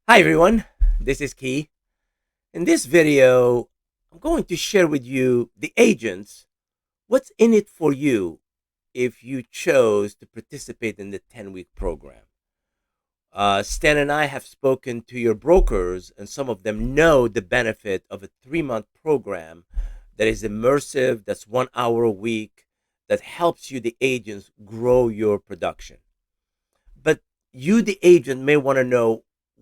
Hi everyone, this is Key. In this video, I'm going to share with you the agents, what's in it for you if you chose to participate in the 10-week program. Stan and I have spoken to your brokers, and some of them know the benefit of a 3-month program that is immersive, that's 1 hour a week, that helps you, the agents, grow your production. But you, the agent, may want to know,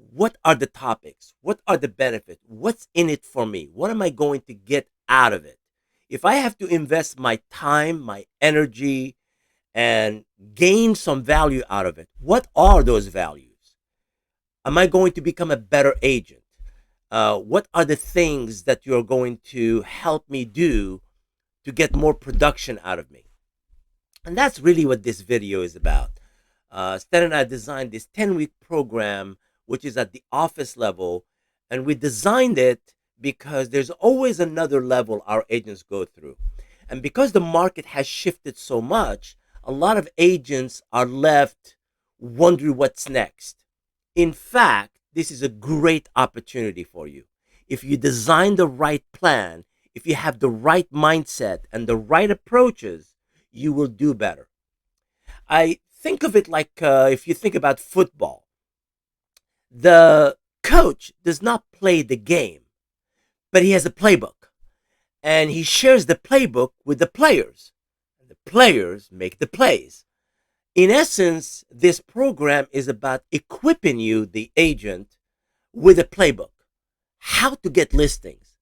what are the topics? What are the benefits? What's in it for me? What am I going to get out of it? If I have to invest my time, my energy, and gain some value out of it, what are those values? Am I going to become a better agent? What are the things that you're going to help me do to get more production out of me? And that's really what this video is about. Stan and I designed this 10-week program, which is at the office level. And we designed it because there's always another level our agents go through. And because the market has shifted so much, a lot of agents are left wondering what's next. In fact, this is a great opportunity for you. If you design the right plan, if you have the right mindset and the right approaches, you will do better. I think of it like if you think about football, the coach does not play the game, but he has a playbook, and he shares the playbook with the players. And the players make the plays. In essence, this program is about equipping you, the agent, with a playbook, how to get listings.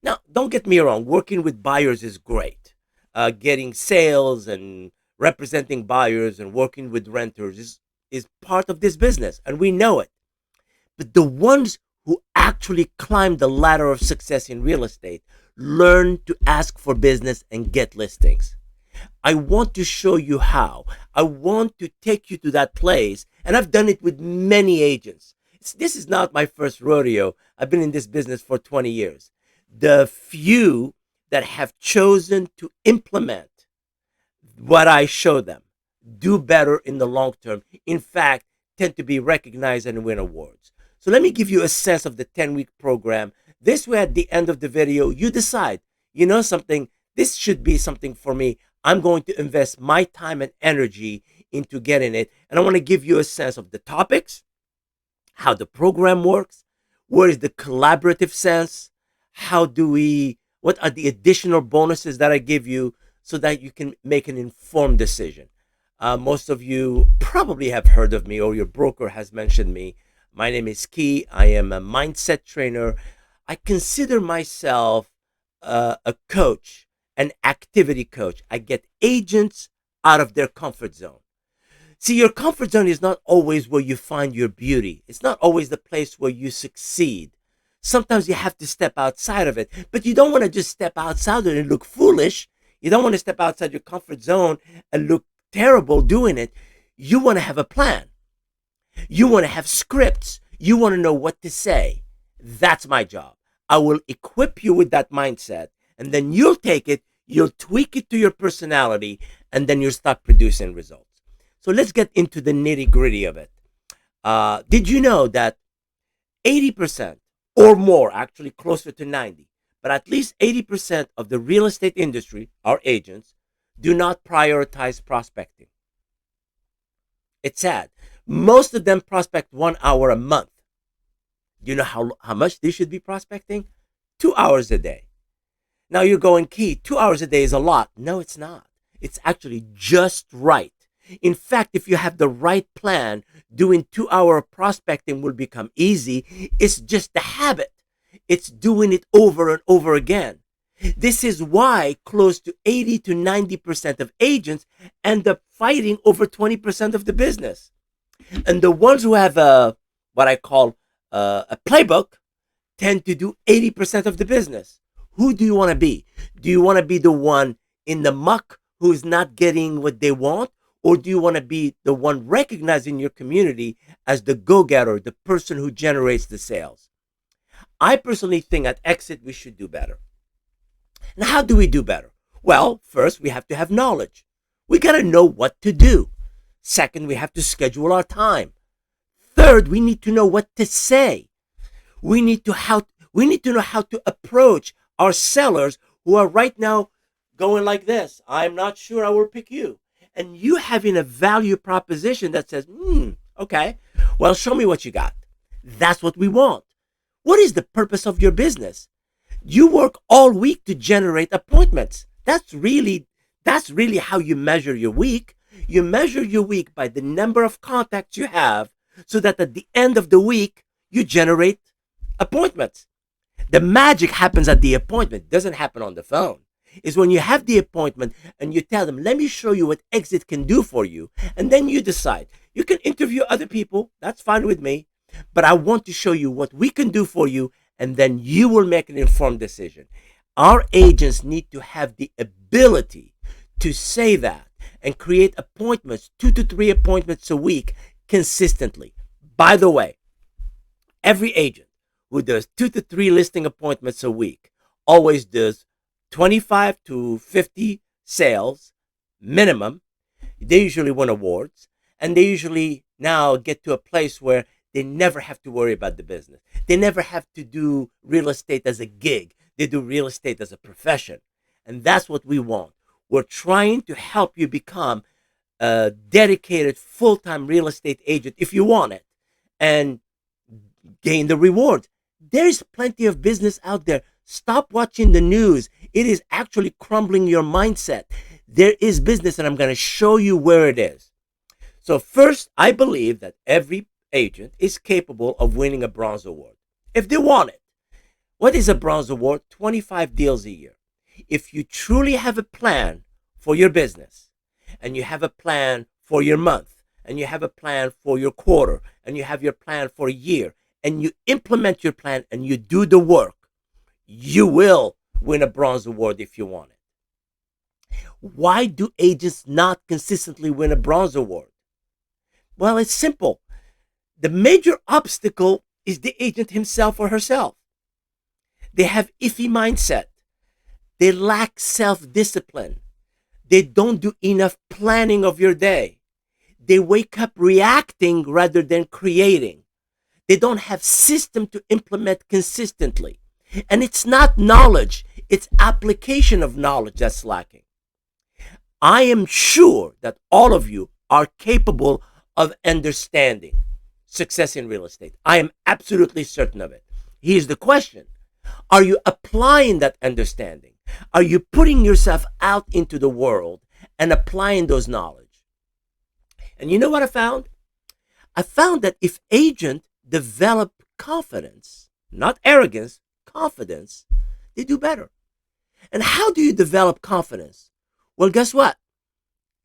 Now, don't get me wrong, working with buyers is great. Getting sales and representing buyers and working with renters is part of this business, and we know it. But the ones who actually climb the ladder of success in real estate learn to ask for business and get listings. I want to show you how. I want to take you to that place, and I've done it with many agents. This is not my first rodeo. I've been in this business for 20 years. The few that have chosen to implement what I show them do better in the long term. In fact, tend to be recognized and win awards. So let me give you a sense of the 10-week program. This way, at the end of the video, you decide, you know something, this should be something for me. I'm going to invest my time and energy into getting it. And I want to give you a sense of the topics, how the program works, where is the collaborative sense, what are the additional bonuses that I give you so that you can make an informed decision. Most of you probably have heard of me, or your broker has mentioned me. My name is Key. I am a mindset trainer. I consider myself a coach, an activity coach. I get agents out of their comfort zone. See, your comfort zone is not always where you find your beauty. It's not always the place where you succeed. Sometimes you have to step outside of it, but you don't want to just step outside of it and look foolish. You don't want to step outside your comfort zone and look terrible doing it. You want to have a plan. You want to have scripts. You want to know what to say. That's my job. I will equip you with that mindset, and then you'll take it, you'll tweak it to your personality, and then you'll start producing results. So let's get into the nitty-gritty of it. Did you know that 80% or more, actually closer to 90, but at least 80% of the real estate industry, our agents, do not prioritize prospecting? It's sad. Most of them prospect 1 hour a month. Do you know how much they should be prospecting? 2 hours a day. Now you're going, Key, 2 hours a day is a lot. No, it's not. It's actually just right. In fact, if you have the right plan, doing 2 hour prospecting will become easy. It's just a habit. It's doing it over and over again. This is why close to 80 to 90% of agents end up fighting over 20% of the business. And the ones who have what I call a playbook tend to do 80% of the business. Who do you want to be? Do you want to be the one in the muck who is not getting what they want? Or do you want to be the one recognized in your community as the go-getter, the person who generates the sales? I personally think at Exit we should do better. And how do we do better? Well, first we have to have knowledge. We got to know what to do. Second, we have to schedule our time. Third, we need to know what to say. We need to know how to approach our sellers who are right now going like this. I'm not sure I will pick you. And you having a value proposition that says, okay, well, show me what you got. That's what we want. What is the purpose of your business? You work all week to generate appointments. That's really how you measure your week. You measure your week by the number of contacts you have so that at the end of the week, you generate appointments. The magic happens at the appointment. It doesn't happen on the phone. Is when you have the appointment and you tell them, let me show you what Exit can do for you. And then you decide. You can interview other people. That's fine with me. But I want to show you what we can do for you. And then you will make an informed decision. Our agents need to have the ability to say that and create appointments, 2 to 3 appointments a week consistently. By the way, every agent who does 2 to 3 listing appointments a week always does 25 to 50 sales minimum. They usually win awards, and they usually now get to a place where they never have to worry about the business. They never have to do real estate as a gig. They do real estate as a profession. And that's what we want. We're trying to help you become a dedicated full-time real estate agent if you want it and gain the rewards. There's plenty of business out there. Stop watching the news. It is actually crumbling your mindset. There is business, and I'm going to show you where it is. So first, I believe that every agent is capable of winning a bronze award if they want it. What is a bronze award? 25 deals a year. If you truly have a plan for your business, and you have a plan for your month, and you have a plan for your quarter, and you have your plan for a year, and you implement your plan and you do the work, you will win a bronze award if you want it. Why do agents not consistently win a bronze award? Well, it's simple. The major obstacle is the agent himself or herself. They have iffy mindset. They lack self-discipline. They don't do enough planning of your day. They wake up reacting rather than creating. They don't have system to implement consistently. And it's not knowledge, it's application of knowledge that's lacking. I am sure that all of you are capable of understanding success in real estate. I am absolutely certain of it. Here's the question. Are you applying that understanding? Are you putting yourself out into the world and applying those knowledge? And you know what I found? I found that if agents develop confidence, not arrogance, confidence, they do better. And how do you develop confidence? Well, guess what?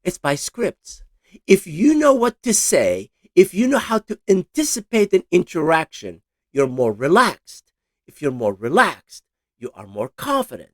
It's by scripts. If you know what to say, if you know how to anticipate an interaction, you're more relaxed. If you're more relaxed, you are more confident.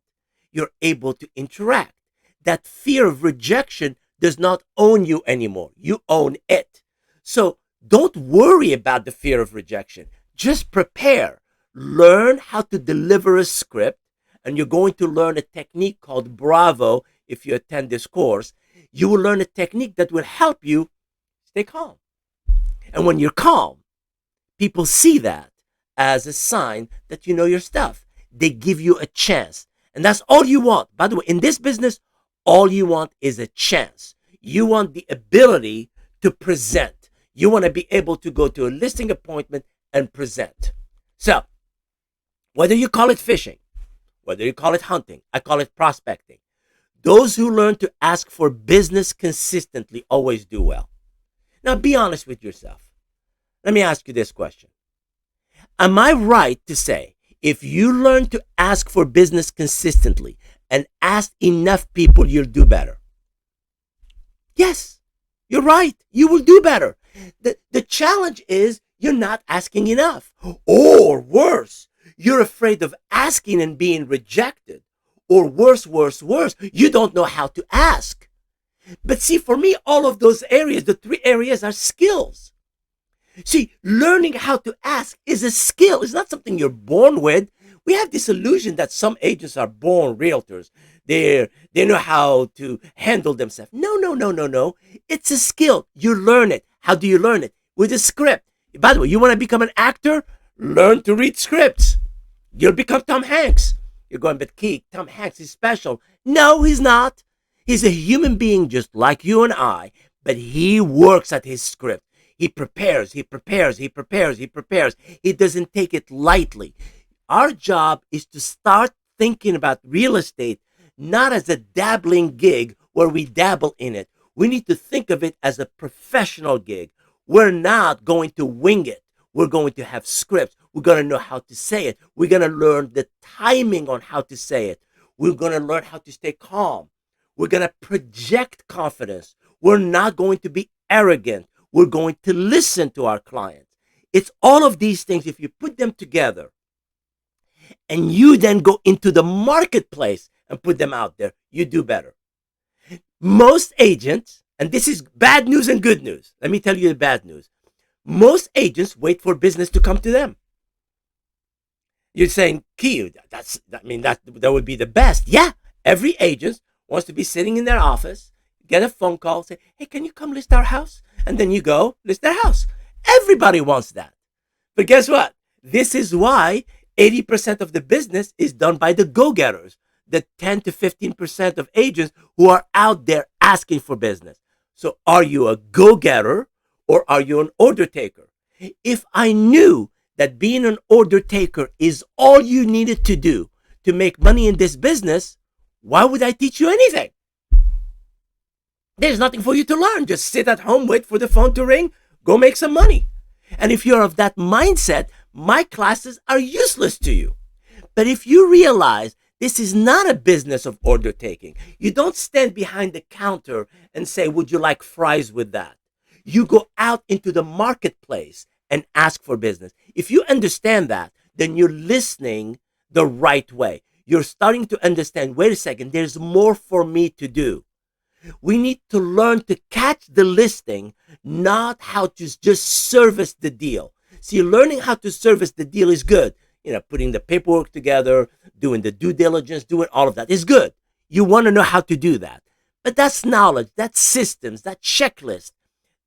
You're able to interact. That fear of rejection does not own you anymore. You own it. So don't worry about the fear of rejection. Just prepare. Learn how to deliver a script, and you're going to learn a technique called Bravo if you attend this course. You will learn a technique that will help you stay calm. And when you're calm, people see that as a sign that you know your stuff. They give you a chance. And that's all you want. By the way, in this business, all you want is a chance. You want the ability to present. You want to be able to go to a listing appointment and present. So, whether you call it fishing, whether you call it hunting, I call it prospecting. Those who learn to ask for business consistently always do well. Now, be honest with yourself. Let me ask you this question. Am I right to say if you learn to ask for business consistently and ask enough people, you'll do better? Yes, you're right. You will do better. The challenge is you're not asking enough. Or worse, you're afraid of asking and being rejected. Or worse, you don't know how to ask. But see, for me, all of those areas, the 3 areas are skills. See, learning how to ask is a skill. It's not something you're born with. We have this illusion that some agents are born realtors. They know how to handle themselves. No. It's a skill. You learn it. How do you learn it? With a script. By the way, you want to become an actor? Learn to read scripts. You'll become Tom Hanks. You're going, but Key, Tom Hanks is special. No, he's not. He's a human being just like you and I, but he works at his script. He prepares, he prepares, he prepares, he prepares. He doesn't take it lightly. Our job is to start thinking about real estate not as a dabbling gig where we dabble in it. We need to think of it as a professional gig. We're not going to wing it. We're going to have scripts. We're going to know how to say it. We're going to learn the timing on how to say it. We're going to learn how to stay calm. We're going to project confidence. We're not going to be arrogant. We're going to listen to our clients. It's all of these things. If you put them together and you then go into the marketplace and put them out there, you do better. Most agents, and this is bad news and good news. Let me tell you the bad news. Most agents wait for business to come to them. You're saying, Key, that would be the best. Yeah, every agent wants to be sitting in their office, get a phone call, say, hey, can you come list our house? And then you go list their house. Everybody wants that. But guess what? This is why 80% of the business is done by the go-getters, the 10 to 15% of agents who are out there asking for business. So are you a go-getter or are you an order taker? If I knew that being an order taker is all you needed to do to make money in this business, why would I teach you anything? There's nothing for you to learn. Just sit at home, wait for the phone to ring, go make some money. And if you're of that mindset, my classes are useless to you. But if you realize this is not a business of order taking, you don't stand behind the counter and say, would you like fries with that? You go out into the marketplace and ask for business. If you understand that, then you're listening the right way. You're starting to understand, wait a second, there's more for me to do. We need to learn to catch the listing, not how to just service the deal. See, learning how to service the deal is good. Putting the paperwork together, doing the due diligence, doing all of that is good. You want to know how to do that. But that's knowledge, that's systems, that checklist.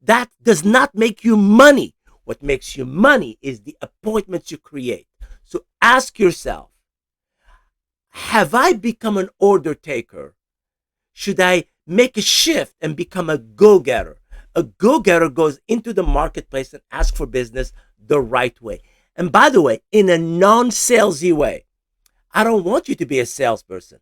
That does not make you money. What makes you money is the appointments you create. So ask yourself, have I become an order taker? Should I make a shift and become a go-getter? A go-getter goes into the marketplace and asks for business the right way. And by the way, in a non-salesy way. I don't want you to be a salesperson.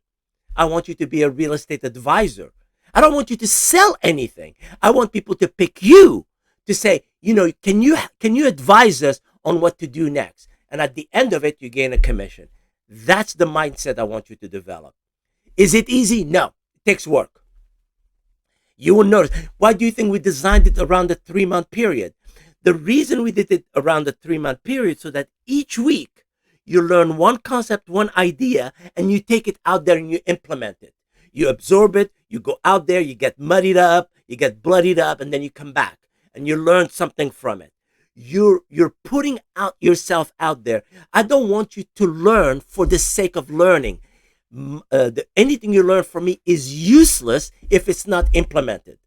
I want you to be a real estate advisor. I don't want you to sell anything. I want people to pick you to say, can you advise us on what to do next? And at the end of it, you gain a commission. That's the mindset I want you to develop. Is it easy? No, it takes work. You will notice. Why do you think we designed it around the 3-month period? The reason we did it around the 3-month period so that each week you learn one concept, one idea, and you take it out there and you implement it. You absorb it, you go out there, you get muddied up, you get bloodied up, and then you come back and you learn something from it. You're putting out yourself out there. I don't want you to learn for the sake of learning. Anything you learn from me is useless if it's not implemented.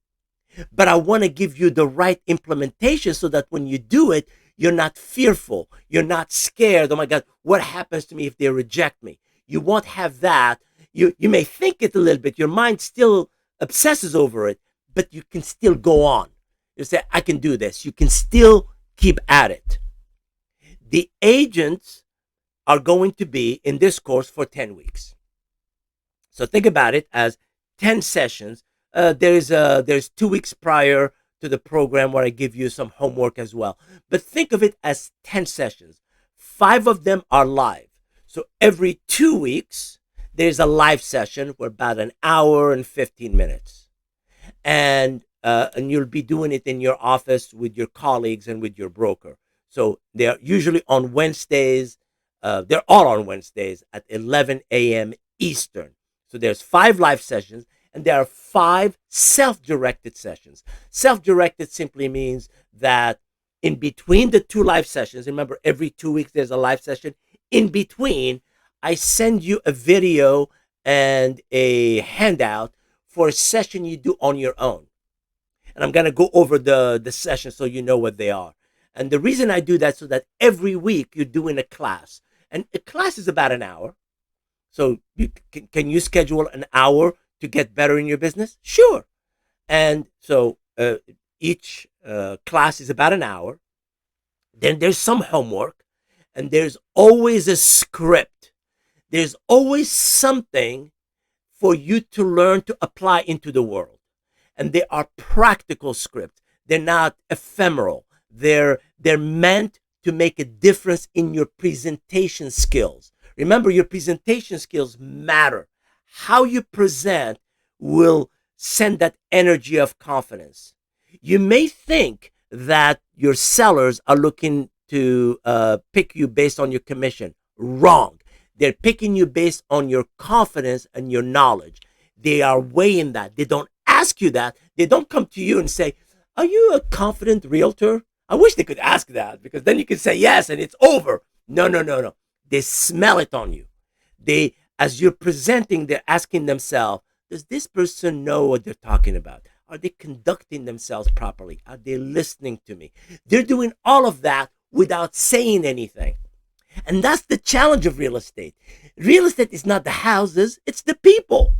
But I want to give you the right implementation so that when you do it, you're not fearful. You're not scared. Oh my God, what happens to me if they reject me? You won't have that. You may think it a little bit. Your mind still obsesses over it, but you can still go on. You say, I can do this. You can still keep at it. The agents are going to be in this course for 10 weeks. So think about it as 10 sessions. There's 2 weeks prior to the program where I give you some homework as well. But think of it as 10 sessions. 5 of them are live. So every 2 weeks, there's a live session for about an hour and 15 minutes. And you'll be doing it in your office with your colleagues and with your broker. So they're usually on Wednesdays. They're all on Wednesdays at 11 a.m. Eastern. So there's 5 live sessions. And there are 5 self-directed sessions. Self-directed simply means that in between the 2 live sessions, remember every 2 weeks there's a live session, in between I send you a video and a handout for a session you do on your own. And I'm going to go over the session so you know what they are. And the reason I do that so that every week you're doing a class, and a class is about an hour. So can you schedule an hour to get better in your business? Sure. And so each class is about an hour. Then there's some homework, and there's always a script. There's always something for you to learn to apply into the world. And they are practical scripts. They're not ephemeral. They're meant to make a difference in your presentation skills. Remember, your presentation skills matter. How you present will send that energy of confidence. You may think that your sellers are looking to pick you based on your commission. Wrong. They're picking you based on your confidence and your knowledge. They are weighing that. They don't ask you that. They don't come to you and say, are you a confident realtor? I wish they could ask that, because then you could say yes and it's over. No, no, no, no. They smell it on you. They, as you're presenting, they're asking themselves, does this person know what they're talking about? Are they conducting themselves properly? Are they listening to me? They're doing all of that without saying anything. And that's the challenge of real estate. Real estate is not the houses, it's the people.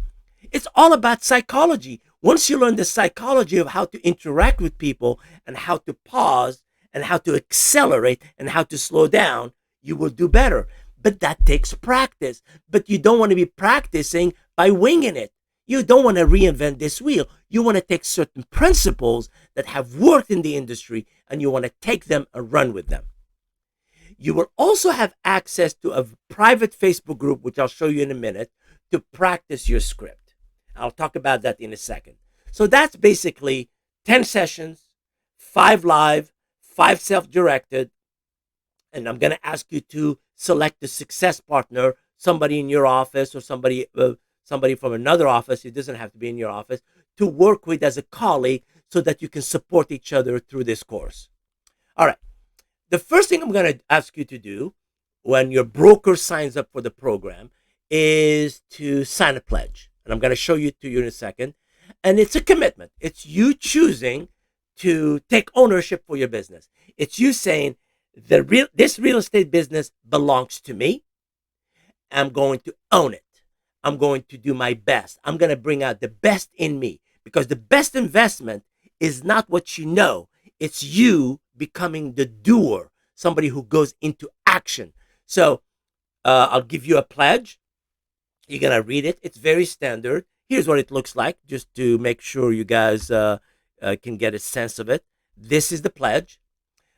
It's all about psychology. Once you learn the psychology of how to interact with people and how to pause and how to accelerate and how to slow down, you will do better. But that takes practice. But you don't want to be practicing by winging it. You don't want to reinvent this wheel. You want to take certain principles that have worked in the industry and you want to take them and run with them. You will also have access to a private Facebook group, which I'll show you in a minute, to practice your script. I'll talk about that in a second. So that's basically 10 sessions, 5 live, 5 self-directed, and I'm going to ask you to select a success partner, somebody in your office or somebody from another office. It doesn't have to be in your office, to work with as a colleague so that you can support each other through this course. All right. The first thing I'm going to ask you to do when your broker signs up for the program is to sign a pledge. And I'm going to show you to you in a second. And it's a commitment. It's you choosing to take ownership for your business. It's you saying, this real estate business belongs to me. I'm going to own it. I'm going to do my best. I'm going to bring out the best in me, because the best investment is not what you know. It's you becoming the doer, somebody who goes into action. So I'll give you a pledge. You're going to read it. It's very standard. Here's what it looks like, just to make sure you guys can get a sense of it. This is the pledge.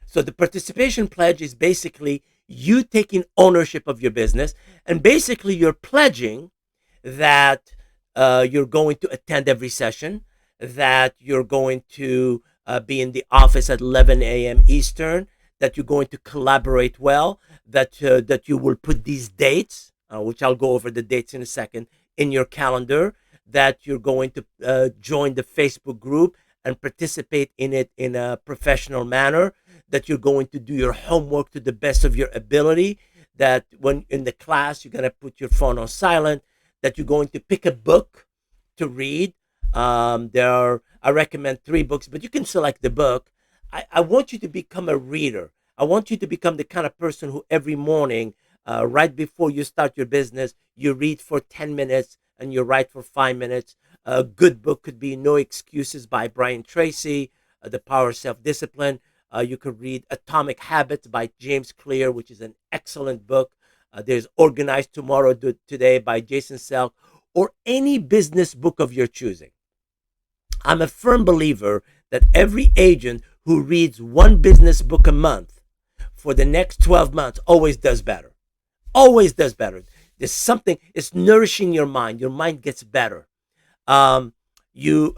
So the participation pledge is basically you taking ownership of your business, and basically you're pledging that you're going to attend every session, that you're going to be in the office at 11 a.m. Eastern, that you're going to collaborate well, that you will put these dates, which I'll go over the dates in a second, in your calendar, that you're going to join the Facebook group and participate in it in a professional manner, that you're going to do your homework to the best of your ability, that when in the class you're going to put your phone on silent, that you're going to pick a book to read. I recommend 3 books, but you can select the book. I want you to become a reader. I want you to become the kind of person who every morning, right before you start your business, you read for 10 minutes and you write for 5 minutes. A good book could be No Excuses by Brian Tracy, The Power of Self-Discipline. You could read Atomic Habits by James Clear, which is an excellent book. There's Organized Tomorrow Today by Jason Selk, or any business book of your choosing. I'm a firm believer that every agent who reads 1 business book a month for the next 12 months always does better. Always does better. There's something, it's nourishing your mind. Your mind gets better. You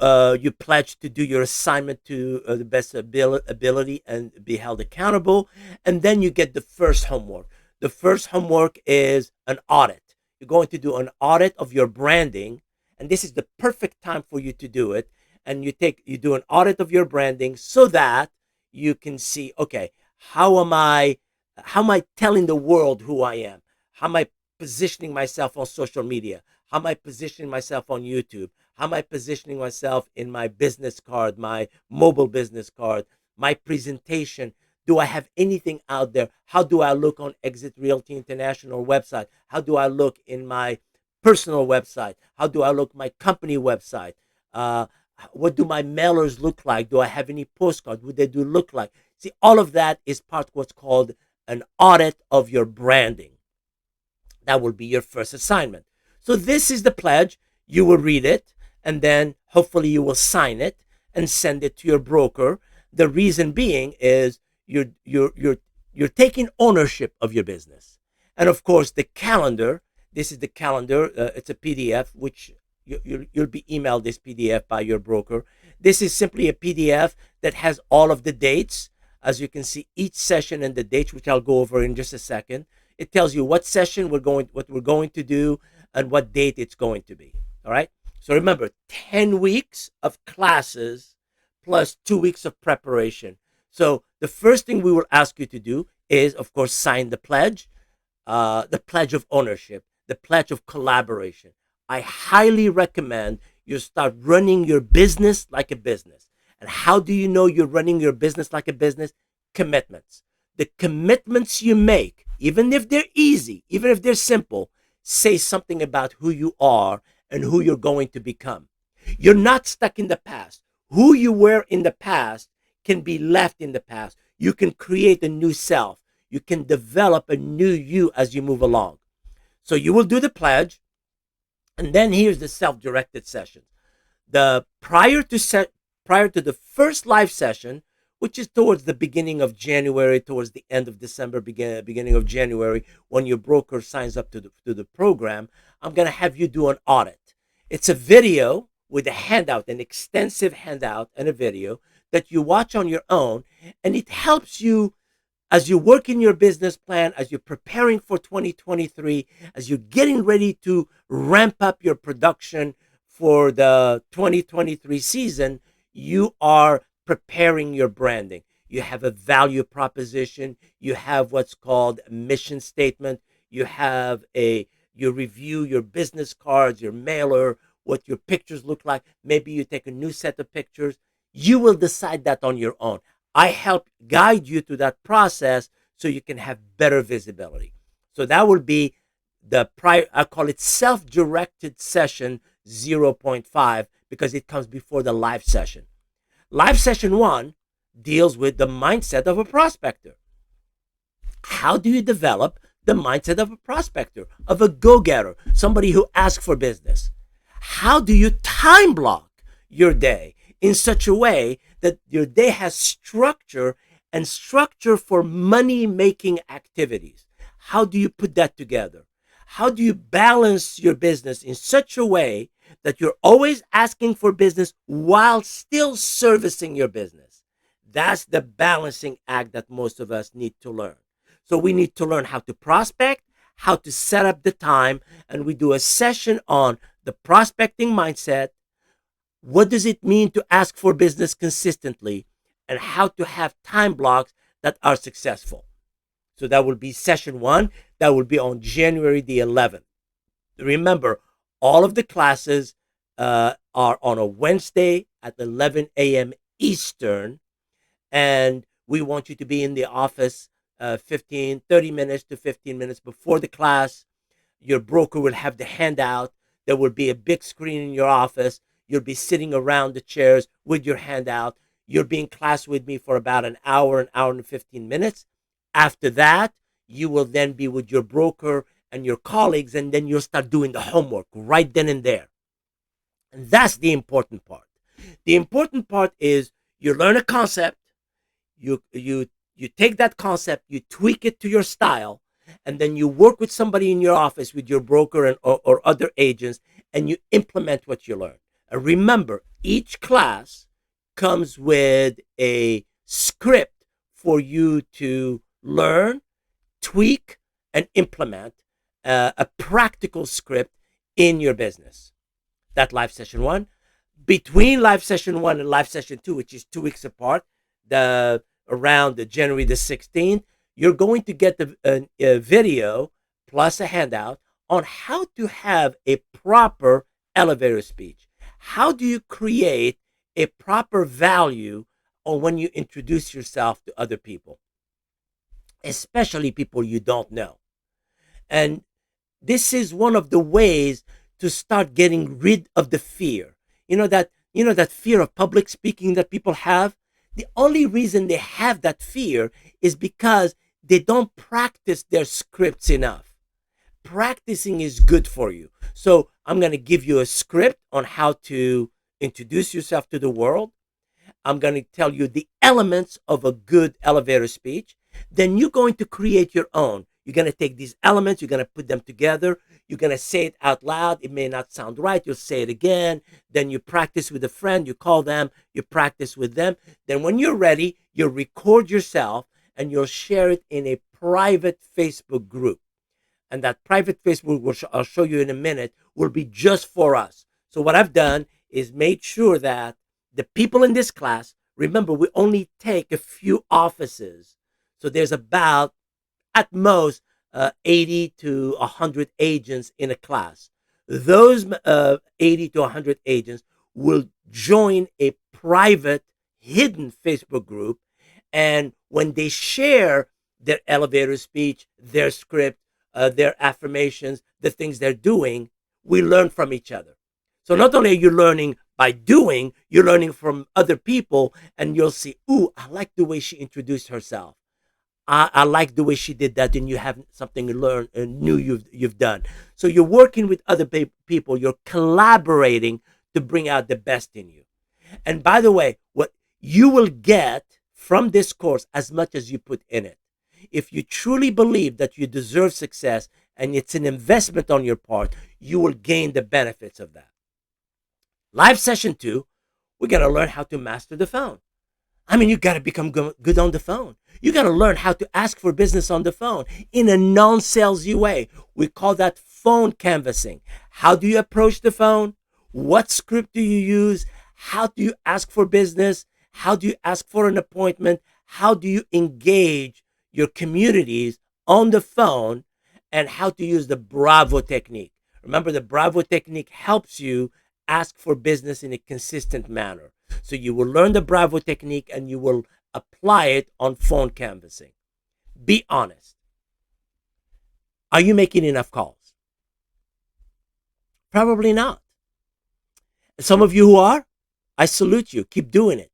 pledge to do your assignment to the best ability and be held accountable. And then you get the first homework. The first homework is an audit. You're going to do an audit of your branding. And this is the perfect time for you to do it. And you do an audit of your branding so that you can see, okay, how am I telling the world who I am? How am I positioning myself on social media? How am I positioning myself on YouTube? How am I positioning myself in my business card, my mobile business card, my presentation? Do I have anything out there? How do I look on Exit Realty International website? How do I look in my personal website? How do I look my company website? Uh, what do my mailers look like? Do I have any postcards? What they do look like? See, all of that is part of what's called an audit of your branding. That will be your first assignment. So this is the pledge. You will read it, and then hopefully you will sign it and send it to your broker. The reason being is you're taking ownership of your business. And of course, the calendar. This is the calendar. It's a PDF, which you'll be emailed this PDF by your broker. This is simply a PDF that has all of the dates. As you can see, each session and the dates, which I'll go over in just a second. It tells you what session what we're going to do, and what date it's going to be. All right. So remember, 10 weeks of classes plus 2 weeks of preparation. So the first thing we will ask you to do is, of course, sign the pledge of ownership, the pledge of collaboration. I highly recommend you start running your business like a business. And how do you know you're running your business like a business? Commitments. The commitments you make, even if they're easy, even if they're simple, say something about who you are and who you're going to become. You're not stuck in the past. Who you were in the past can be left in the past. You can create a new self. You can develop a new you as you move along. So you will do the pledge, and then here's the self-directed session. The prior to the first live session, which is towards the beginning of January, towards the end of December, beginning of January, when your broker signs up to the program, I'm going to have you do an audit. It's a video with a handout, an extensive handout and a video that you watch on your own, and it helps you as you work in your business plan, as you're preparing for 2023, as you're getting ready to ramp up your production for the 2023 season. You are preparing your branding. You have a value proposition. You have what's called a mission statement. You review your business cards, your mailer, what your pictures look like. Maybe you take a new set of pictures. You will decide that on your own. I help guide you through that process so you can have better visibility. So that will be I call it self-directed session 0.5, because it comes before the live session. Live session 1 deals with the mindset of a prospector. How do you develop the mindset of a prospector, of a go-getter, somebody who asks for business? How do you time block your day in such a way that your day has structure, and structure for money-making activities? How do you put that together? How do you balance your business in such a way that you're always asking for business while still servicing your business? That's the balancing act that most of us need to learn. So we need to learn how to prospect, how to set up the time, and we do a session on the prospecting mindset. What does it mean to ask for business consistently, and how to have time blocks that are successful? So that will be session 1. That will be on January the 11th. Remember, all of the classes are on a Wednesday at 11 a.m. Eastern, and we want you to be in the office 30 minutes to 15 minutes before the class. Your broker will have the handout. There will be a big screen in your office. You'll be sitting around the chairs with your handout. You'll be in class with me for about an hour and 15 minutes. After that, you will then be with your broker and your colleagues, and then you'll start doing the homework right then and there. And that's the important part. The important part is you learn a concept, you take that concept, you tweak it to your style, and then you work with somebody in your office, with your broker or other agents, and you implement what you learn. And remember, each class comes with a script for you to learn, tweak, and implement a practical script in your business. That live session 1. Between live session 1 and live session 2, which is 2 weeks apart, around January the 16th, you're going to get a video plus a handout on how to have a proper elevator speech. How do you create a proper value on when you introduce yourself to other people? especially people you don't know. And this is one of the ways to start getting rid of the fear. You know that fear of public speaking that people have? The only reason they have that fear is because they don't practice their scripts enough. Practicing is good for you. So I'm going to give you a script on how to introduce yourself to the world. I'm going to tell you the elements of a good elevator speech. Then you're going to create your own. You're going to take these elements, you're going to put them together. You're going to say it out loud. It may not sound right. You'll say it again. Then you practice with a friend. You call them, you practice with them. Then when you're ready, you'll record yourself and you'll share it in a private Facebook group. And that private Facebook, which I'll show you in a minute, will be just for us. So what I've done is made sure that the people in this class, remember, we only take a few offices. So there's about, at most, 80 to 100 agents in a class. Those 80 to 100 agents will join a private, hidden Facebook group. And when they share their elevator speech, their script, their affirmations, the things they're doing, we learn from each other. So not only are you learning by doing, you're learning from other people, and you'll see, ooh, I like the way she introduced herself. I like the way she did that, and you have something to learn new you've done. So you're working with other people, you're collaborating to bring out the best in you. And by the way, what you will get from this course as much as you put in it. If you truly believe that you deserve success and it's an investment on your part, you will gain the benefits of that. Live session 2, we're going to learn how to master the phone. I mean, you got to become good on the phone. You got to learn how to ask for business on the phone in a non-salesy way. We call that phone canvassing. How do you approach the phone? What script do you use? How do you ask for business? How do you ask for an appointment? How do you engage your communities on the phone? And how to use the Bravo technique. Remember, the Bravo technique helps you ask for business in a consistent manner. So you will learn the Bravo technique and you will apply it on phone canvassing. Be honest. Are you making enough calls? Probably not. Some of you who are, I salute you. Keep doing it.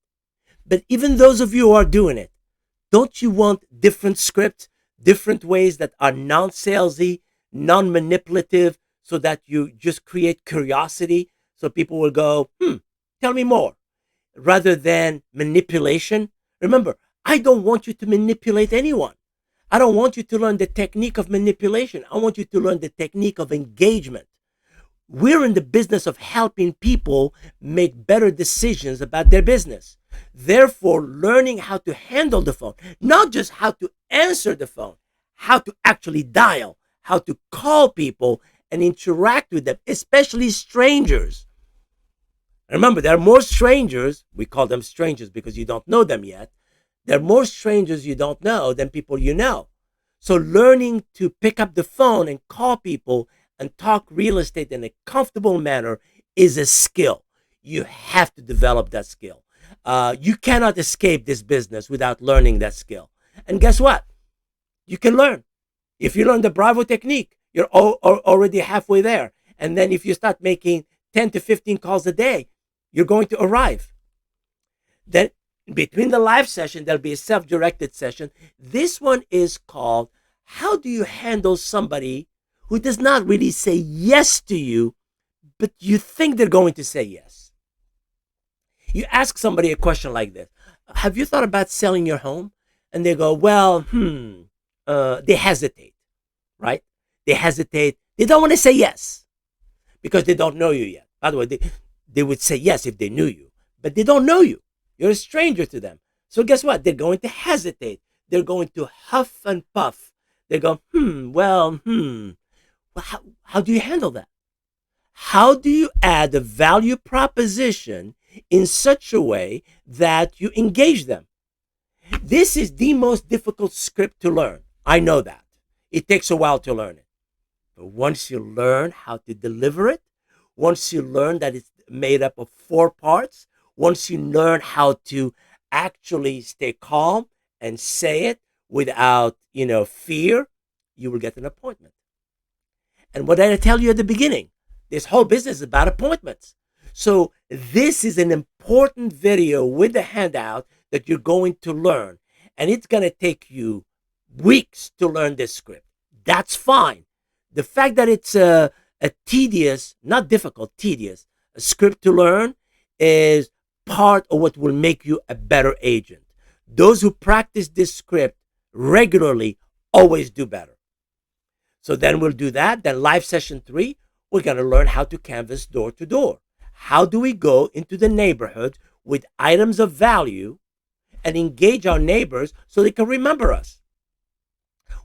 But even those of you who are doing it, don't you want different scripts, different ways that are non-salesy, non-manipulative, so that you just create curiosity, so people will go, tell me more, rather than manipulation? Remember, I don't want you to manipulate anyone. I don't want you to learn the technique of manipulation. I want you to learn the technique of engagement. We're in the business of helping people make better decisions about their business. Therefore, learning how to handle the phone, not just how to answer the phone, how to actually dial, how to call people and interact with them, especially strangers. Remember, there are more strangers, we call them strangers because you don't know them yet. There are more strangers you don't know than people you know. So learning to pick up the phone and call people and talk real estate in a comfortable manner is a skill. You have to develop that skill. You cannot escape this business without learning that skill. And guess what? You can learn. If you learn the Bravo technique, you're already halfway there. And then if you start making 10 to 15 calls a day, you're going to arrive. Then between the live session, there'll be a self-directed session. This one is called, how do you handle somebody who does not really say yes to you, but you think they're going to say yes? You ask somebody a question like this. Have you thought about selling your home? And they go, well, they hesitate, right? They hesitate. They don't want to say yes because they don't know you yet. By the way, they would say yes if they knew you, but they don't know you. You're a stranger to them. So guess what? They're going to hesitate. They're going to huff and puff. They go, well, how do you handle that? How do you add a value proposition in such a way that you engage them? This is the most difficult script to learn. I know that. It takes a while to learn it. But once you learn how to deliver it, once you learn that it's made up of 4 parts, once you learn how to actually stay calm and say it without, fear, you will get an appointment. And what did I tell you at the beginning? This whole business is about appointments. So this is an important video with the handout that you're going to learn. And it's going to take you weeks to learn this script. That's fine. The fact that it's a tedious, not difficult, tedious, a script to learn is part of what will make you a better agent. Those who practice this script regularly always do better. So then we'll do that. Then live session 3, we're going to learn how to canvas door to door. How do we go into the neighborhood with items of value and engage our neighbors so they can remember us?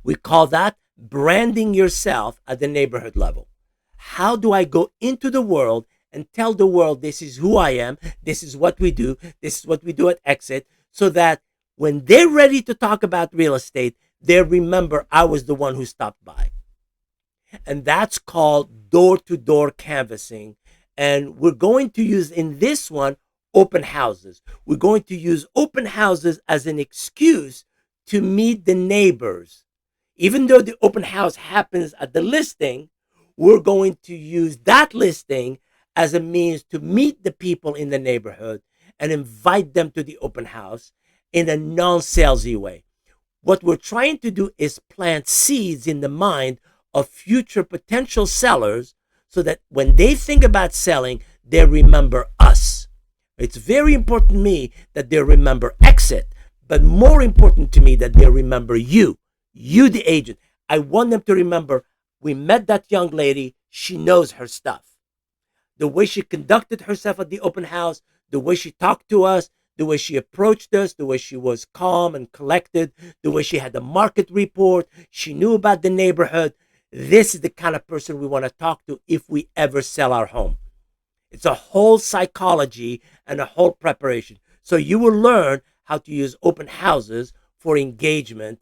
We call that branding yourself at the neighborhood level. How do I go into the world and tell the world this is who I am, this is what we do, this is what we do at Exit, so that when they're ready to talk about real estate, they remember I was the one who stopped by. And that's called door-to-door canvassing. And we're going to use in this one open houses. We're going to use open houses as an excuse to meet the neighbors. Even though the open house happens at the listing, we're going to use that listing as a means to meet the people in the neighborhood and invite them to the open house in a non-salesy way. What we're trying to do is plant seeds in the mind of future potential sellers so that when they think about selling, they remember us. It's very important to me that they remember Exit, but more important to me that they remember you, the agent. I want them to remember we met that young lady. She knows her stuff. The way she conducted herself at the open house, the way she talked to us, the way she approached us, the way she was calm and collected, the way she had the market report, she knew about the neighborhood. This is the kind of person we want to talk to if we ever sell our home. It's a whole psychology and a whole preparation. So you will learn how to use open houses for engagement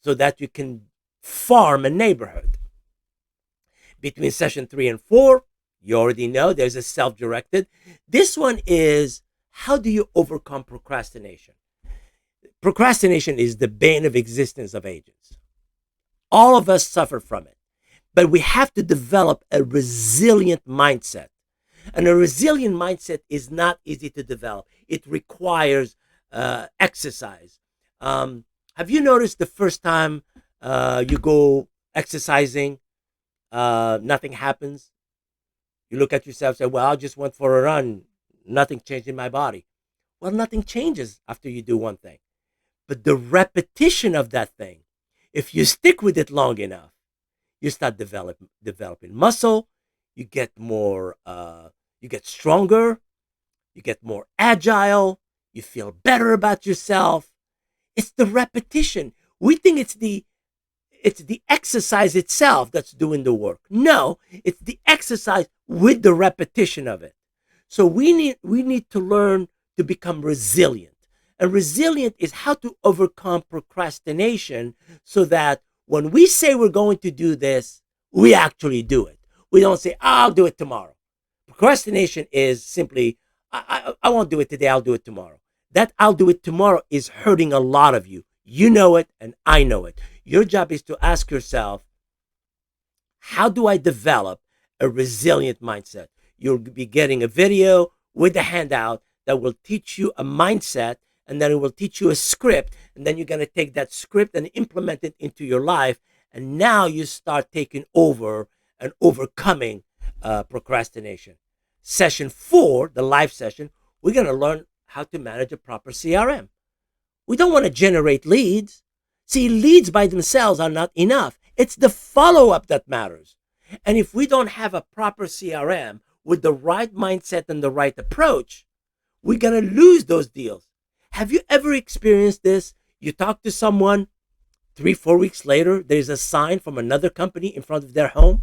so that you can farm a neighborhood. Between session 3 and 4, you already know there's a self-directed. This one is, how do you overcome procrastination? Procrastination is the bane of existence of agents. All of us suffer from it. But we have to develop a resilient mindset. And a resilient mindset is not easy to develop. It requires exercise. Have you noticed the first time you go exercising, nothing happens? You look at yourself and say, well, I just went for a run. Nothing changed in my body. Well, nothing changes after you do one thing. But the repetition of that thing, if you stick with it long enough, you start developing muscle, you get more, you get stronger, you get more agile, you feel better about yourself. It's the repetition. We think it's the exercise itself that's doing the work. No, it's the exercise with the repetition of it. So we need to learn to become resilient. And resilient is how to overcome procrastination so that when we say we're going to do this, we actually do it. We don't say, I'll do it tomorrow. Procrastination is simply, I won't do it today, I'll do it tomorrow. That I'll do it tomorrow is hurting a lot of you. You know it and I know it. Your job is to ask yourself, how do I develop a resilient mindset? You'll be getting a video with a handout that will teach you a mindset, and then it will teach you a script, and then you're going to take that script and implement it into your life, and now you start taking over and overcoming procrastination. Session 4, the live session, we're going to learn how to manage a proper CRM. We don't want to generate leads. See, leads by themselves are not enough. It's the follow-up that matters. And if we don't have a proper CRM with the right mindset and the right approach, we're going to lose those deals. Have you ever experienced this? You talk to someone, 3-4 weeks later, there's a sign from another company in front of their home,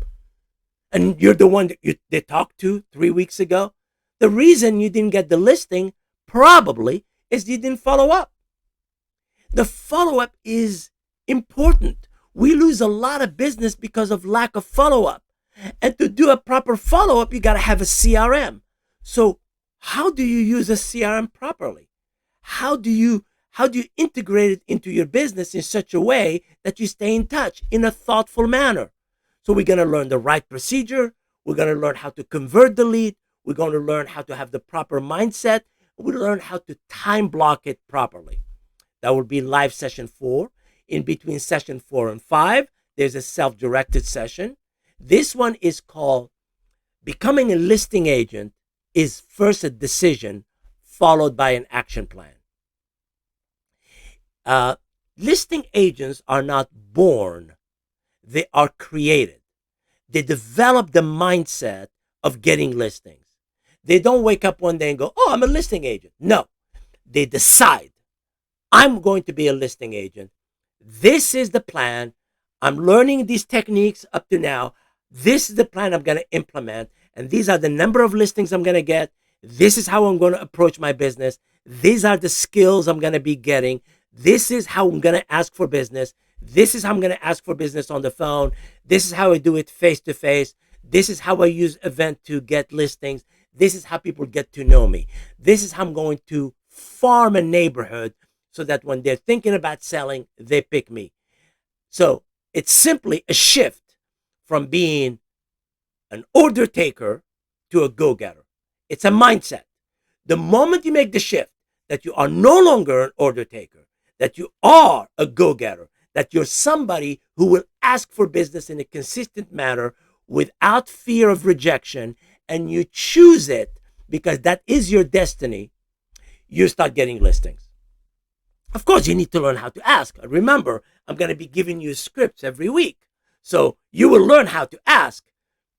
and you're the one that they talked to 3 weeks ago. The reason you didn't get the listing probably is you didn't follow up. The follow-up is important. We lose a lot of business because of lack of follow-up. And to do a proper follow-up, you got to have a CRM. So how do you use a CRM properly? How do you How do you integrate it into your business in such a way that you stay in touch in a thoughtful manner? So we're going to learn the right procedure. We're going to learn how to convert the lead. We're going to learn how to have the proper mindset. We learn how to time block it properly. That will be live session 4. In between session 4 and 5, there's a self-directed session. This one is called Becoming a Listing Agent is First a Decision followed by an action plan. Listing agents are not born. They are created. They develop the mindset of getting listings. They don't wake up one day and go, oh, I'm a listing agent. No, they decide, I'm going to be a listing agent. This is the plan. I'm learning these techniques up to now. This is the plan I'm going to implement. And these are the number of listings I'm going to get. This is how I'm going to approach my business. These are the skills I'm going to be getting. This is how I'm going to ask for business. This is how I'm going to ask for business on the phone. This is how I do it face to face. This is how I use event to get listings. This is how people get to know me. This is how I'm going to farm a neighborhood so that when they're thinking about selling, they pick me. So it's simply a shift from being an order taker to a go-getter. It's a mindset. The moment you make the shift that you are no longer an order taker, that you are a go-getter, that you're somebody who will ask for business in a consistent manner without fear of rejection, and you choose it because that is your destiny, you start getting listings. Of course, you need to learn how to ask. Remember, I'm going to be giving you scripts every week. So you will learn how to ask,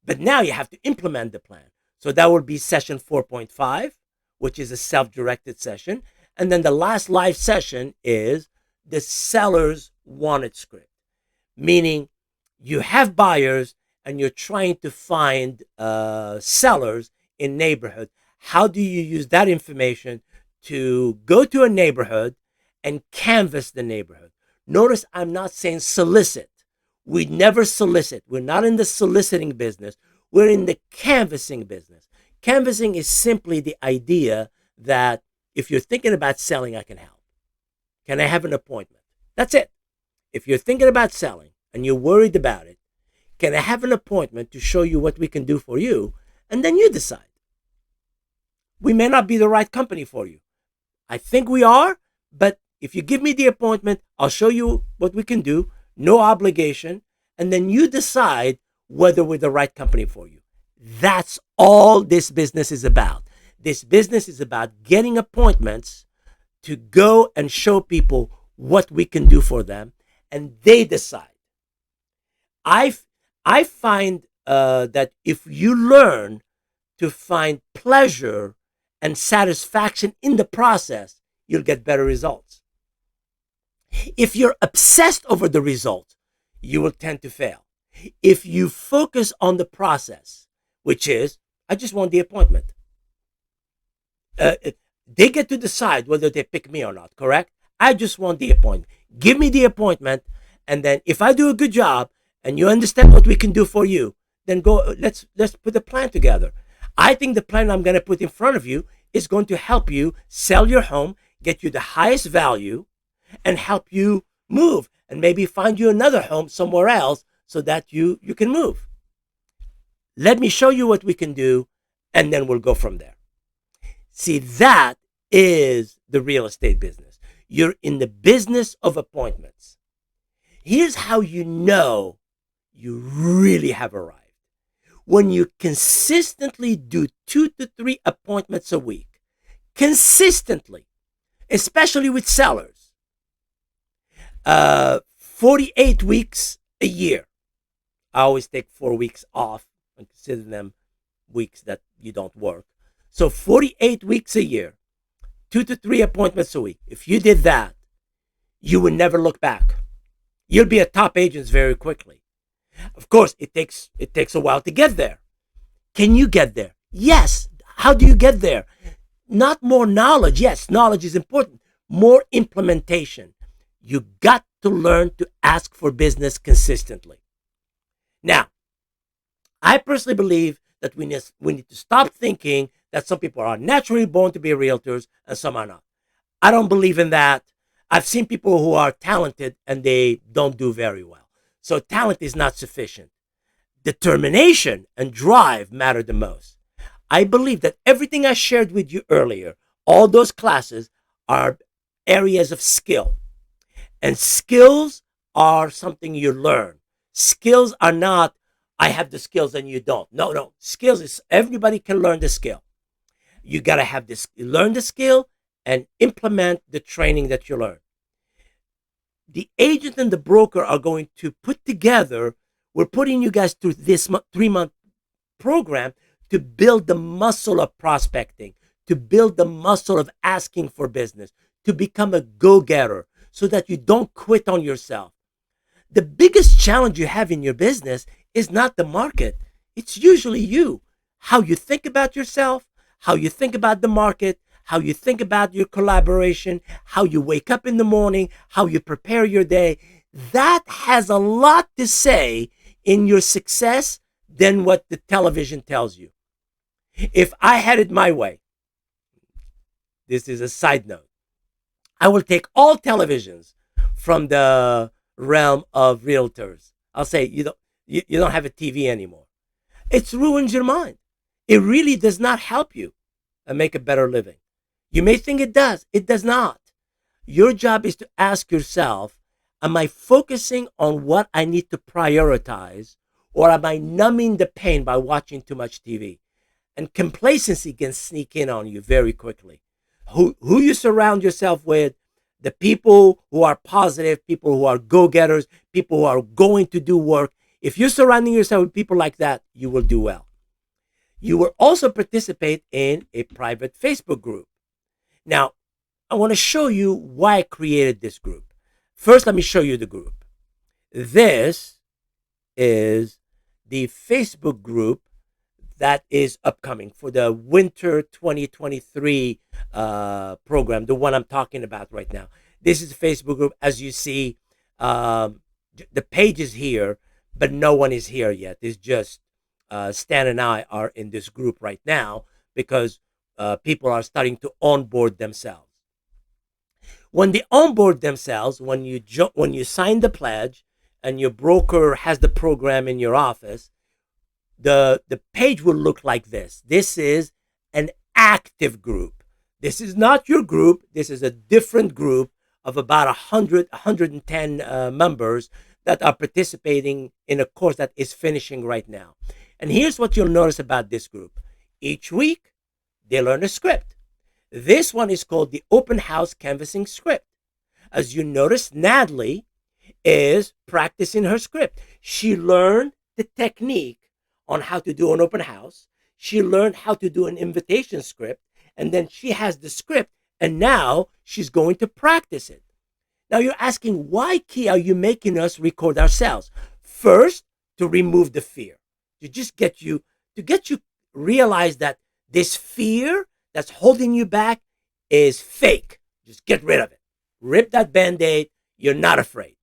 but now you have to implement the plan. So that will be session 4.5, which is a self-directed session. And then the last live session is the seller's wanted script, meaning you have buyers and you're trying to find sellers in neighborhood. How do you use that information to go to a neighborhood and canvass the neighborhood? Notice I'm not saying solicit. We never solicit. We're not in the soliciting business. We're in the canvassing business. Canvassing is simply the idea that if you're thinking about selling, I can help. Can I have an appointment? That's it. If you're thinking about selling and you're worried about it, can I have an appointment to show you what we can do for you? And then you decide. We may not be the right company for you. I think we are, but if you give me the appointment, I'll show you what we can do, no obligation, and then you decide whether we're the right company for you. That's all this business is about. This business is about getting appointments to go and show people what we can do for them, and they decide. I find that if you learn to find pleasure and satisfaction in the process, you'll get better results. If you're obsessed over the result, you will tend to fail. If you focus on the process, which is, I just want the appointment. They get to decide whether they pick me or not, correct? I just want the appointment. Give me the appointment, and then if I do a good job and you understand what we can do for you, then go, let's put a plan together. I think the plan I'm going to put in front of you is going to help you sell your home, get you the highest value, and help you move, and maybe find you another home somewhere else so that you can move. Let me show you what we can do, and then we'll go from there. See, that is the real estate business. You're in the business of appointments. Here's how you know you really have arrived. When you consistently do 2 to 3 appointments a week, consistently, especially with sellers, 48 weeks a year. I always take 4 weeks off and consider them weeks that you don't work. So 48 weeks a year, 2 to 3 appointments a week. If you did that, you would never look back. You'll be a top agent very quickly. Of course, it takes a while to get there. Can you get there? Yes. How do you get there? Not more knowledge. Yes, knowledge is important. More implementation. You got to learn to ask for business consistently. Now, I personally believe that we need to stop thinking that some people are naturally born to be realtors and some are not. I don't believe in that. I've seen people who are talented and they don't do very well. So talent is not sufficient. Determination and drive matter the most. I believe that everything I shared with you earlier, all those classes, are areas of skill. And skills are something you learn. Skills are not, I have the skills and you don't. No, no. Skills is everybody can learn the skill. You got to have this, learn the skill and implement the training that you learn. The agent and the broker are going to put together, we're putting you guys through this 3-month program to build the muscle of prospecting, to build the muscle of asking for business, to become a go-getter so that you don't quit on yourself. The biggest challenge you have in your business is not the market. It's usually you. How you think about yourself, how you think about the market, how you think about your collaboration, how you wake up in the morning, how you prepare your day. That has a lot to say in your success than what the television tells you. If I had it my way, this is a side note, I will take all televisions from the realm of realtors. I'll say, you don't have a TV anymore. It ruins your mind. It really does not help you make a better living. You may think it does. It does not. Your job is to ask yourself, am I focusing on what I need to prioritize, or am I numbing the pain by watching too much TV? And complacency can sneak in on you very quickly. Who you surround yourself with, the people who are positive, people who are go-getters, people who are going to do work. If you're surrounding yourself with people like that, you will do well. You will also participate in a private Facebook group. Now, I want to show you why I created this group. First, let me show you the group. This is the Facebook group that is upcoming for the winter 2023 program, the one I'm talking about right now. This is a Facebook group. As you see, the page is here, but no one is here yet. It's just Stan and I are in this group right now because people are starting to onboard themselves. When they onboard themselves, when you sign the pledge and your broker has the program in your office, the page will look like this. This is an active group. This is not your group. This is a different group of about 110 members that are participating in a course that is finishing right now. And here's what you'll notice about this group. Each week, they learn a script. This one is called the Open House Canvassing Script. As you notice, Natalie is practicing her script. She learned the technique on how to do an open house. She learned how to do an invitation script, and then she has the script, and now she's going to practice it. Now you're asking, why, Key, are you making us record ourselves? First, to remove the fear, to get you realize that this fear that's holding you back is fake. Just get rid of it. Rip that Band-Aid. You're not afraid.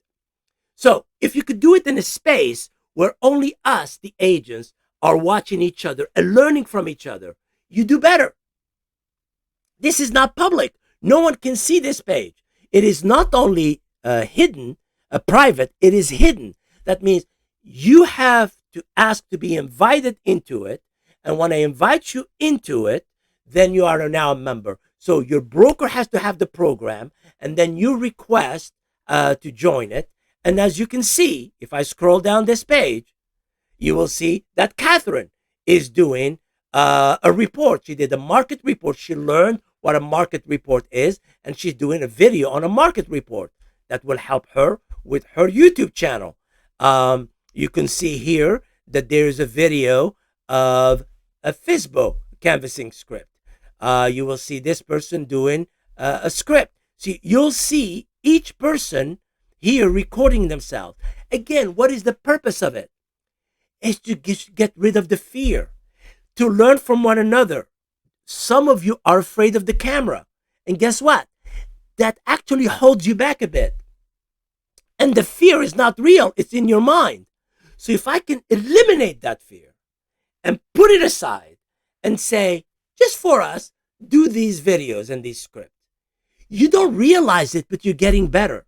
So if you could do it in a space where only us, the agents, are watching each other and learning from each other, you do better. This is not public. No one can see this page. It is not only hidden, private, it is hidden. That means you have to ask to be invited into it. And when I invite you into it, then you are now a member. So your broker has to have the program, and then you request to join it. And as you can see, if I scroll down this page, you will see that Catherine is doing a report. She did a market report. She learned what a market report is, and she's doing a video on a market report that will help her with her YouTube channel. You can see here that there is a video of a FISBO canvassing script. You will see this person doing a script. See, you'll see each person here recording themselves. Again, what is the purpose of it? It's to get rid of the fear, to learn from one another. Some of you are afraid of the camera. And guess what? That actually holds you back a bit. And the fear is not real. It's in your mind. So if I can eliminate that fear and put it aside and say, just for us, do these videos and these scripts, You don't realize it, but you're getting better.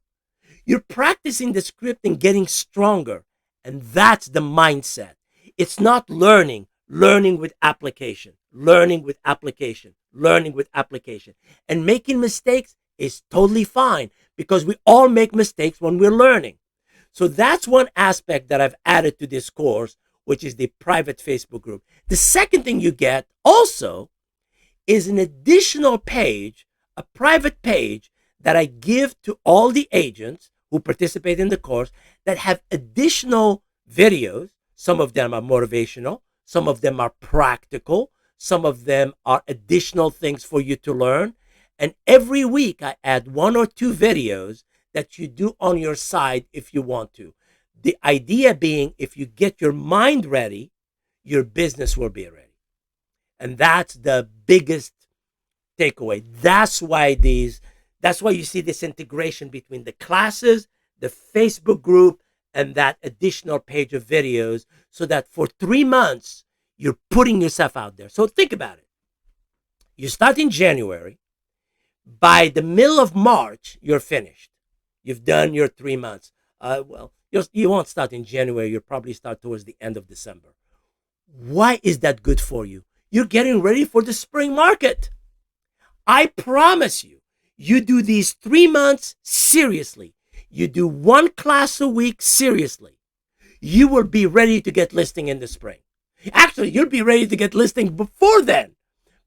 You're practicing the script and getting stronger. And that's the mindset. It's not learning with application, learning with application, learning with application. And making mistakes is totally fine because we all make mistakes when we're learning. So that's one aspect that I've added to this course, which is the private Facebook group. The second thing you get also is an additional page, a private page that I give to all the agents who participate in the course that have additional videos. Some of them are motivational, some of them are practical, some of them are additional things for you to learn. And every week I add 1 or 2 videos that you do on your side if you want to. The idea being, if you get your mind ready, your business will be ready. And that's the biggest takeaway. That's why you see this integration between the classes, the Facebook group, and that additional page of videos, so that for 3 months, you're putting yourself out there. So think about it. You start in January. By the middle of March, you're finished. You've done your 3 months. You won't start in January. You'll probably start towards the end of December. Why is that good for you? You're getting ready for the spring market. I promise you, you do these 3 months seriously. You do 1 class a week seriously. You will be ready to get listing in the spring. Actually, you'll be ready to get listing before then.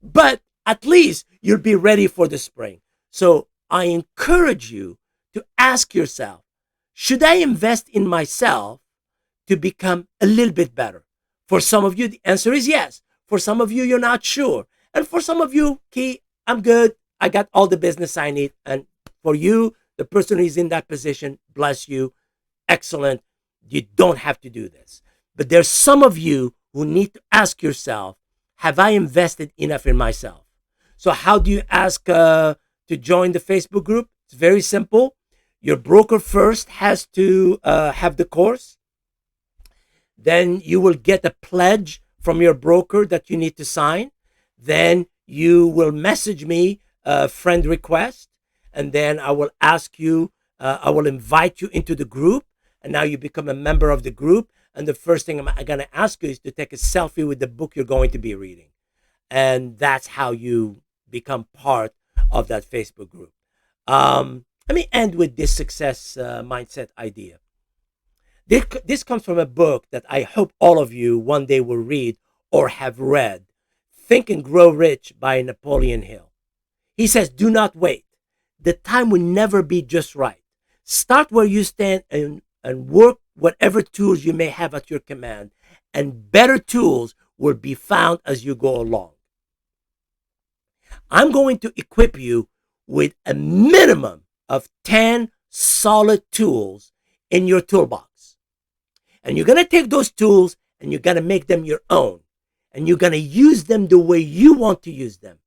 But at least you'll be ready for the spring. So I encourage you to ask yourself, should I invest in myself to become a little bit better? For some of you, the answer is yes. For some of you, you're not sure. And for some of you, Key, I'm good. I got all the business I need. And for you, the person who's in that position, bless you. Excellent. You don't have to do this. But there's some of you who need to ask yourself, have I invested enough in myself? So how do you ask to join the Facebook group? It's very simple. Your broker first has to have the course. Then you will get a pledge from your broker that you need to sign. Then you will message me a friend request. And then I will ask you, I will invite you into the group. And now you become a member of the group. And the first thing I'm going to ask you is to take a selfie with the book you're going to be reading. And that's how you become part of that Facebook group. Let me end with this success mindset idea. This comes from a book that I hope all of you one day will read or have read, Think and Grow Rich by Napoleon Hill. He says, do not wait. The time will never be just right. Start where you stand and work whatever tools you may have at your command, and better tools will be found as you go along. I'm going to equip you with a minimum of 10 solid tools in your toolbox. And you're going to take those tools and you're going to make them your own. And you're going to use them the way you want to use them.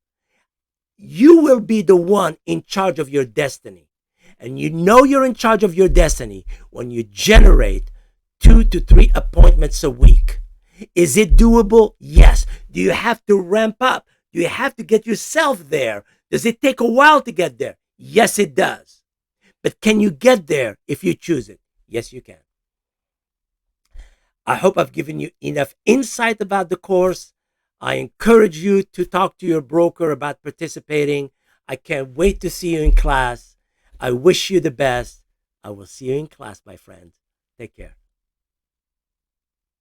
You will be the one in charge of your destiny. And you know you're in charge of your destiny when you generate 2 to 3 appointments a week. Is it doable? Yes. Do you have to ramp up? Do you have to get yourself there? Does it take a while to get there? Yes, it does. But can you get there if you choose it? Yes, you can. I hope I've given you enough insight about the course. I encourage you to talk to your broker about participating. I can't wait to see you in class. I wish you the best. I will see you in class, my friends. Take care.